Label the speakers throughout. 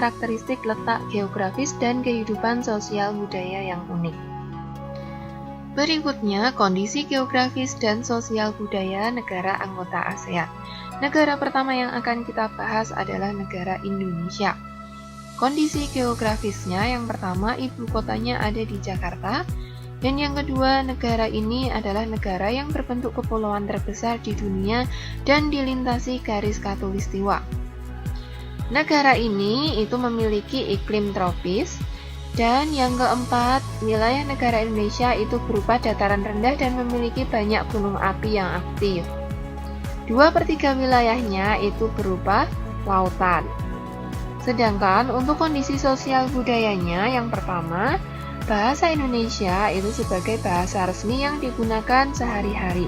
Speaker 1: karakteristik letak geografis dan kehidupan sosial budaya yang unik. Berikutnya, kondisi geografis dan sosial budaya negara anggota ASEAN. Negara pertama yang akan kita bahas adalah negara Indonesia. Kondisi geografisnya yang pertama, ibu kotanya ada di Jakarta, dan yang kedua, negara ini adalah negara yang berbentuk kepulauan terbesar di dunia dan dilintasi garis khatulistiwa. Negara ini itu memiliki iklim tropis. Dan yang keempat, wilayah negara Indonesia itu berupa dataran rendah dan memiliki banyak gunung api yang aktif. 2/3 wilayahnya itu berupa lautan. Sedangkan untuk kondisi sosial budayanya, yang pertama, bahasa Indonesia itu sebagai bahasa resmi yang digunakan sehari-hari.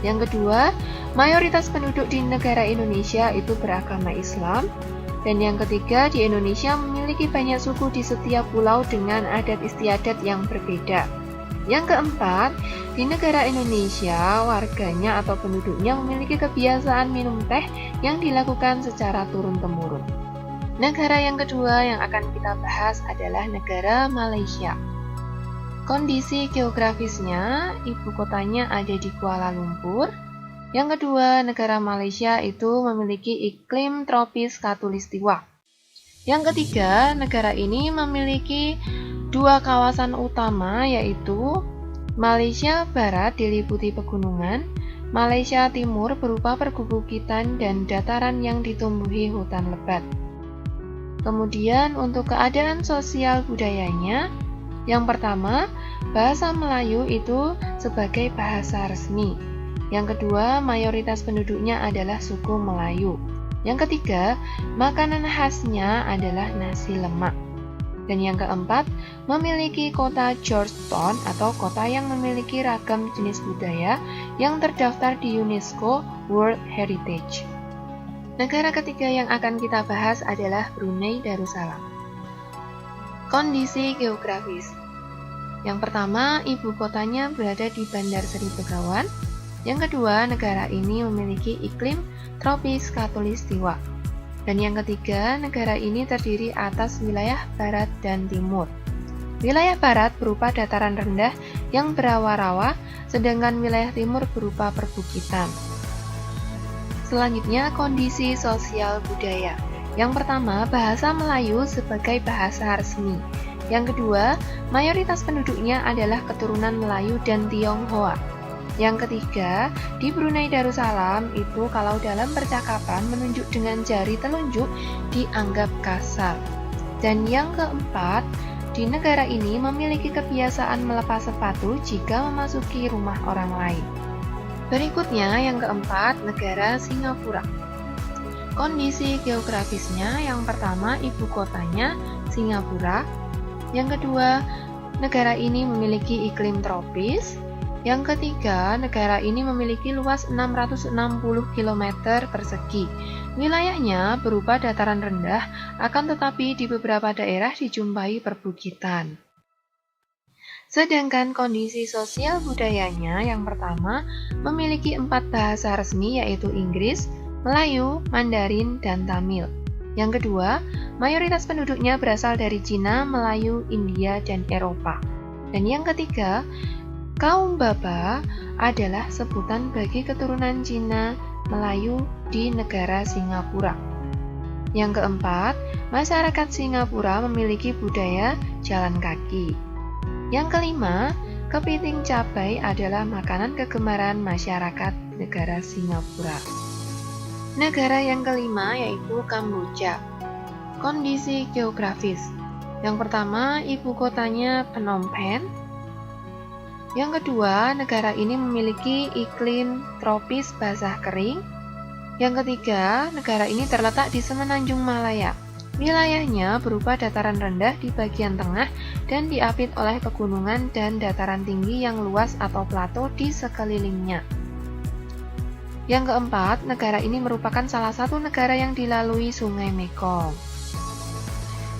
Speaker 1: Yang kedua, mayoritas penduduk di negara Indonesia itu beragama Islam. Dan yang ketiga, di Indonesia memiliki banyak suku di setiap pulau dengan adat istiadat yang berbeda. Yang keempat, di negara Indonesia, warganya atau penduduknya memiliki kebiasaan minum teh yang dilakukan secara turun-temurun. Negara yang kedua yang akan kita bahas adalah negara Malaysia. Kondisi geografisnya, ibu kotanya ada di Kuala Lumpur. Yang kedua, negara Malaysia itu memiliki iklim tropis khatulistiwa. Yang ketiga, negara ini memiliki 2 kawasan utama, yaitu Malaysia Barat diliputi pegunungan, Malaysia Timur berupa perbukitan dan dataran yang ditumbuhi hutan lebat. Kemudian untuk keadaan sosial budayanya, yang pertama, bahasa Melayu itu sebagai bahasa resmi. Yang kedua, mayoritas penduduknya adalah suku Melayu. Yang ketiga, makanan khasnya adalah nasi lemak. Dan yang keempat, memiliki kota Georgetown atau kota yang memiliki ragam jenis budaya yang terdaftar di UNESCO World Heritage. Negara ketiga yang akan kita bahas adalah Brunei Darussalam. Kondisi geografis. Yang pertama, ibu kotanya berada di Bandar Seri Begawan. Yang kedua, negara ini memiliki iklim tropis khatulistiwa. Dan yang ketiga, negara ini terdiri atas wilayah barat dan timur. Wilayah barat berupa dataran rendah yang berawa-rawa, sedangkan wilayah timur berupa perbukitan. Selanjutnya, kondisi sosial budaya. Yang pertama, bahasa Melayu sebagai bahasa resmi. Yang kedua, mayoritas penduduknya adalah keturunan Melayu dan Tionghoa. Yang ketiga, di Brunei Darussalam itu kalau dalam percakapan menunjuk dengan jari telunjuk dianggap kasar. Dan yang keempat, di negara ini memiliki kebiasaan melepas sepatu jika memasuki rumah orang lain. Berikutnya, yang keempat, negara Singapura. Kondisi geografisnya, yang pertama, ibu kotanya Singapura. Yang kedua, negara ini memiliki iklim tropis. Yang ketiga, negara ini memiliki luas 660 km persegi. Wilayahnya berupa dataran rendah, akan tetapi di beberapa daerah dijumpai perbukitan. Sedangkan kondisi sosial budayanya, yang pertama, memiliki 4 bahasa resmi yaitu Inggris, Melayu, Mandarin, dan Tamil. Yang kedua, mayoritas penduduknya berasal dari Cina, Melayu, India, dan Eropa. Dan yang ketiga, kaum Baba adalah sebutan bagi keturunan Cina, Melayu di negara Singapura. Yang keempat, masyarakat Singapura memiliki budaya jalan kaki. Yang kelima, kepiting cabai adalah makanan kegemaran masyarakat negara Singapura. Negara yang kelima yaitu Kamboja. Kondisi geografis. Yang pertama, ibu kotanya Phnom Penh. Yang kedua, negara ini memiliki iklim tropis basah kering. Yang ketiga, negara ini terletak di semenanjung Malaya. Wilayahnya berupa dataran rendah di bagian tengah dan diapit oleh pegunungan dan dataran tinggi yang luas atau plato di sekelilingnya. Yang keempat, negara ini merupakan salah satu negara yang dilalui Sungai Mekong.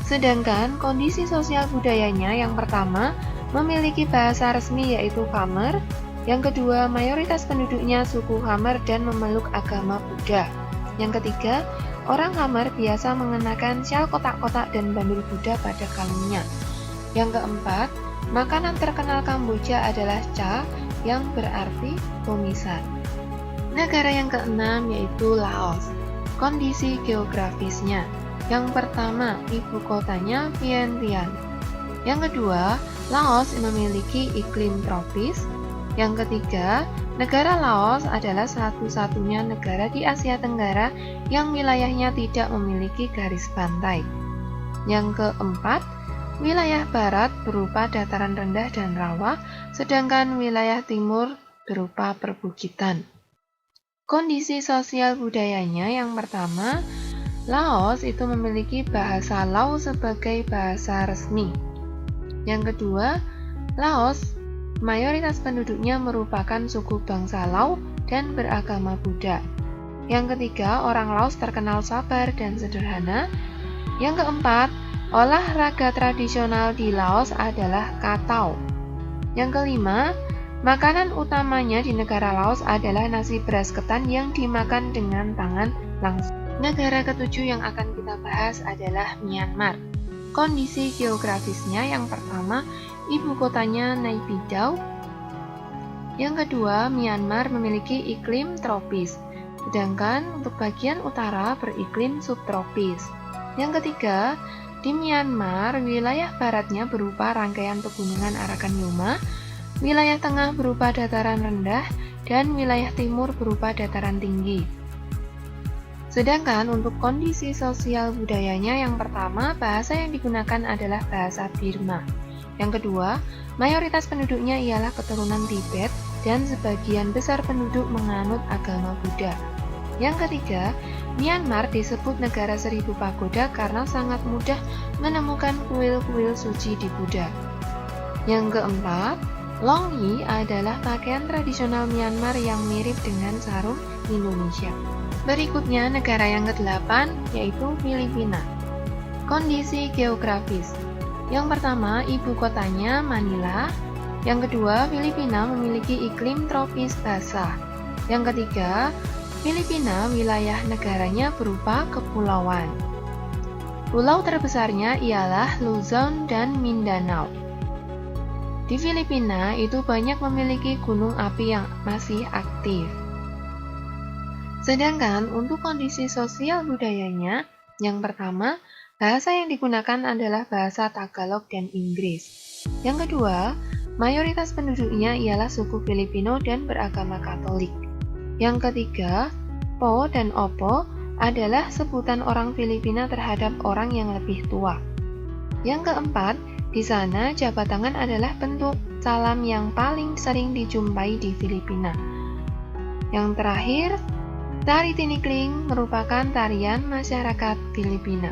Speaker 1: Sedangkan kondisi sosial budayanya, yang pertama, memiliki bahasa resmi yaitu Khmer. Yang kedua, mayoritas penduduknya suku Khmer dan memeluk agama Buddha. Yang ketiga, Orang Khmer biasa mengenakan syal kotak-kotak dan bandul Buddha pada kalungnya. Yang keempat, makanan terkenal Kamboja adalah cha, yang berarti tumisan. Negara yang keenam yaitu Laos. Kondisi geografisnya. Yang pertama, ibu kotanya Vientiane. Yang kedua, Laos memiliki iklim tropis. Yang ketiga, negara Laos adalah satu-satunya negara di Asia Tenggara yang wilayahnya tidak memiliki garis pantai. Yang keempat, wilayah barat berupa dataran rendah dan rawa, sedangkan wilayah timur berupa perbukitan. Kondisi sosial budayanya yang pertama, Laos itu memiliki bahasa Lao sebagai bahasa resmi. Yang kedua, Laos mayoritas penduduknya merupakan suku bangsa Lao dan beragama Buddha. Yang ketiga, orang Laos terkenal sabar dan sederhana. Yang keempat, olahraga tradisional di Laos adalah katau. Yang kelima, makanan utamanya di negara Laos adalah nasi beras ketan yang dimakan dengan tangan langsung. Negara ketujuh yang akan kita bahas adalah Myanmar. Kondisi geografisnya yang pertama, ibu kotanya Naypyidaw. Yang kedua, Myanmar memiliki iklim tropis, sedangkan untuk bagian utara beriklim subtropis. Yang ketiga, di Myanmar, wilayah baratnya berupa rangkaian pegunungan Arakan-Yuma, wilayah tengah berupa dataran rendah, dan wilayah timur berupa dataran tinggi. Sedangkan untuk kondisi sosial budayanya yang pertama, bahasa yang digunakan adalah bahasa Birma. Yang kedua, mayoritas penduduknya ialah keturunan Tibet dan sebagian besar penduduk menganut agama Buddha. Yang ketiga, Myanmar disebut negara 1000 pagoda karena sangat mudah menemukan kuil-kuil suci di Buddha. Yang keempat, Longyi adalah pakaian tradisional Myanmar yang mirip dengan sarung Indonesia. Berikutnya negara yang ke-8 yaitu Filipina. Kondisi geografis. Yang pertama, ibu kotanya Manila. Yang kedua, Filipina memiliki iklim tropis basah. Yang ketiga, Filipina wilayah negaranya berupa kepulauan. Pulau terbesarnya ialah Luzon dan Mindanao. Di Filipina itu banyak memiliki gunung api yang masih aktif. Sedangkan untuk kondisi sosial budayanya, yang pertama, bahasa yang digunakan adalah bahasa Tagalog dan Inggris. Yang kedua, mayoritas penduduknya ialah suku Filipino dan beragama Katolik. Yang ketiga, Po dan Opo adalah sebutan orang Filipina terhadap orang yang lebih tua. Yang keempat, di sana jabat tangan adalah bentuk salam yang paling sering dijumpai di Filipina. Yang terakhir, tari tinikling merupakan tarian masyarakat Filipina.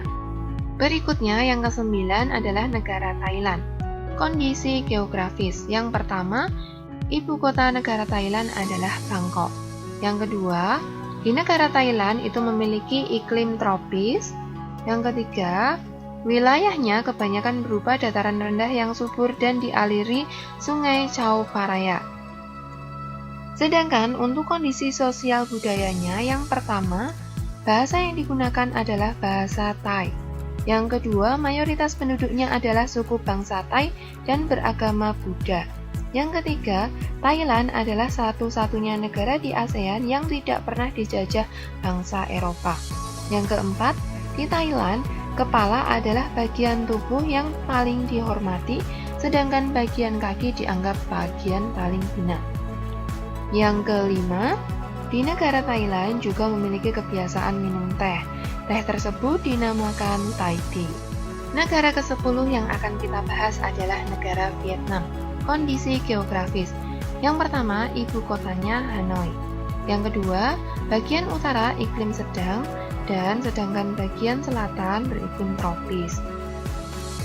Speaker 1: Berikutnya yang ke-9 adalah negara Thailand. Kondisi geografis. Yang pertama, ibu kota negara Thailand adalah Bangkok. Yang kedua, di negara Thailand itu memiliki iklim tropis. Yang ketiga, wilayahnya kebanyakan berupa dataran rendah yang subur dan dialiri Sungai Chao Phraya. Sedangkan untuk kondisi sosial budayanya, yang pertama, bahasa yang digunakan adalah bahasa Thai. Yang kedua, mayoritas penduduknya adalah suku bangsa Thai dan beragama Buddha. Yang ketiga, Thailand adalah satu-satunya negara di ASEAN yang tidak pernah dijajah bangsa Eropa. Yang keempat, di Thailand, kepala adalah bagian tubuh yang paling dihormati, sedangkan bagian kaki dianggap bagian paling hina. Yang kelima, di negara Thailand juga memiliki kebiasaan minum teh. Teh tersebut dinamakan Thai tea. Negara ke-10 yang akan kita bahas adalah negara Vietnam. Kondisi geografis. Yang pertama, ibu kotanya Hanoi. Yang kedua, bagian utara iklim sedang, dan sedangkan bagian selatan beriklim tropis.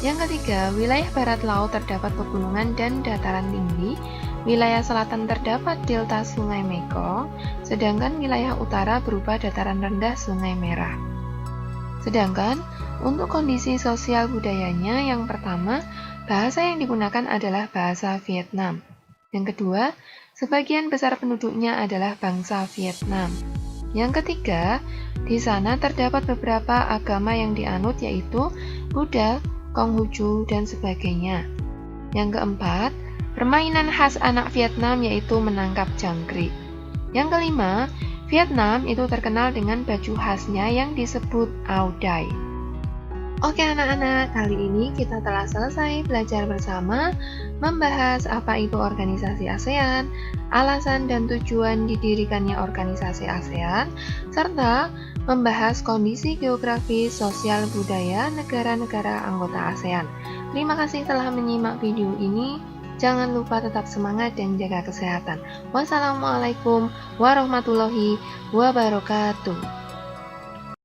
Speaker 1: Yang ketiga, wilayah barat laut terdapat pegunungan dan dataran tinggi. Wilayah selatan terdapat delta Sungai Mekong, sedangkan wilayah utara berupa dataran rendah Sungai Merah. Sedangkan untuk kondisi sosial budayanya, yang pertama, bahasa yang digunakan adalah bahasa Vietnam. Yang kedua, sebagian besar penduduknya adalah bangsa Vietnam. Yang ketiga, di sana terdapat beberapa agama yang dianut yaitu Buddha, Konghucu, dan sebagainya. Yang keempat, permainan khas anak Vietnam yaitu menangkap jangkrik. Yang kelima, Vietnam itu terkenal dengan baju khasnya yang disebut Áo Dai. Oke anak-anak, kali ini kita telah selesai belajar bersama membahas apa itu organisasi ASEAN, alasan dan tujuan didirikannya organisasi ASEAN, serta membahas kondisi geografis, sosial, budaya negara-negara anggota ASEAN. Terima kasih telah menyimak video ini. Jangan lupa tetap semangat dan jaga kesehatan. Wassalamualaikum warahmatullahi wabarakatuh.